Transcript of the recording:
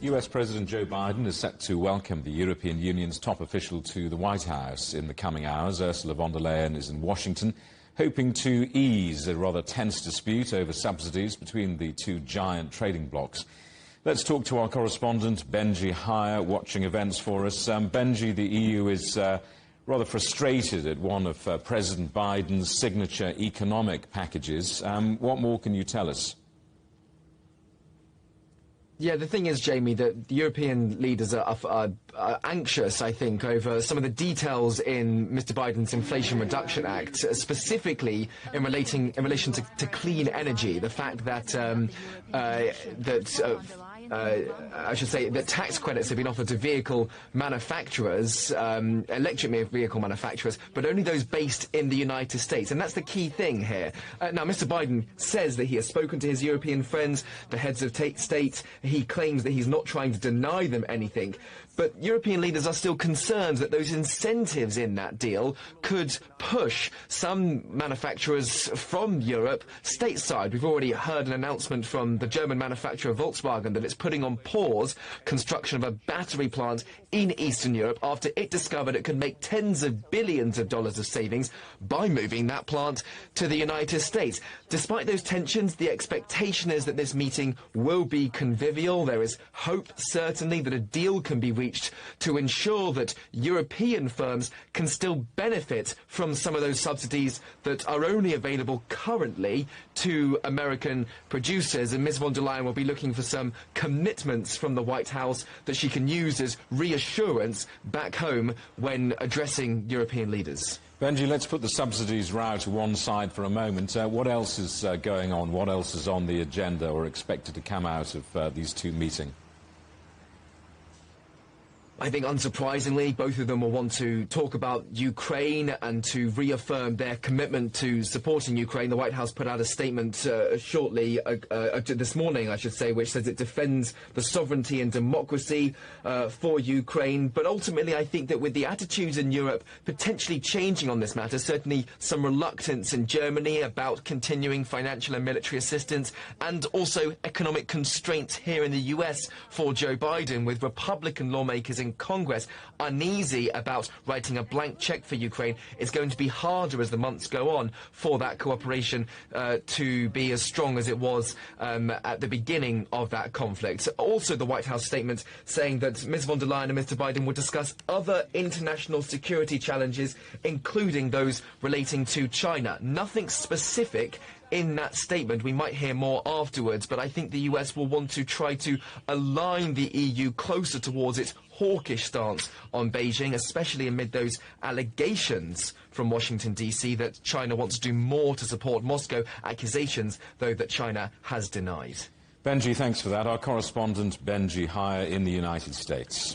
US President Joe Biden is set to welcome the European Union's top official to the White House in the coming hours. Ursula von der Leyen is in Washington, hoping to ease a rather tense dispute over subsidies between the two giant trading blocs. Let's talk to our correspondent, Benji Hire, watching events for us. Benji, the EU is rather frustrated at one of President Biden's signature economic packages. What more can you tell us? Yeah, the thing is, Jamie, that the European leaders are anxious, I think, over some of the details in Mr. Biden's Inflation Reduction Act, specifically in relation to clean energy. The fact that I should say that tax credits have been offered to vehicle manufacturers, electric vehicle manufacturers, but only those based in the United States. And that's the key thing here. Now, Mr. Biden says that he has spoken to his European friends, the heads of state. He claims that he's not trying to deny them anything. But European leaders are still concerned that those incentives in that deal could push some manufacturers from Europe stateside. We've already heard an announcement from the German manufacturer Volkswagen that it's putting on pause construction of a battery plant in Eastern Europe after it discovered it could make tens of billions of dollars of savings by moving that plant to the United States. Despite those tensions, the expectation is that this meeting will be convivial. There is hope, certainly, that a deal can be reached to ensure that European firms can still benefit from some of those subsidies that are only available currently to American producers. And Ms. von der Leyen will be looking for some commitments from the White House that she can use as reassurance back home when addressing European leaders. Benji, let's put the subsidies row to one side for a moment. What else is going on? What else is on the agenda or expected to come out of these two meetings? I think, unsurprisingly, both of them will want to talk about Ukraine and to reaffirm their commitment to supporting Ukraine. The White House put out a statement shortly, this morning, I should say, which says it defends the sovereignty and democracy for Ukraine. But ultimately, I think that with the attitudes in Europe potentially changing on this matter, certainly some reluctance in Germany about continuing financial and military assistance, and also economic constraints here in the US for Joe Biden, with Republican lawmakers in Congress uneasy about writing a blank check for Ukraine, it's going to be harder as the months go on for that cooperation to be as strong as it was at the beginning of that conflict. Also, the White House statement saying that Ms. von der Leyen and Mr. Biden will discuss other international security challenges, including those relating to China. Nothing specific in that statement. We might hear more afterwards, but I think the US will want to try to align the EU closer towards its hawkish stance on Beijing, especially amid those allegations from Washington, D.C. that China wants to do more to support Moscow, accusations, though, that China has denied. Benji, thanks for that. Our correspondent, Benji Hire, in the United States.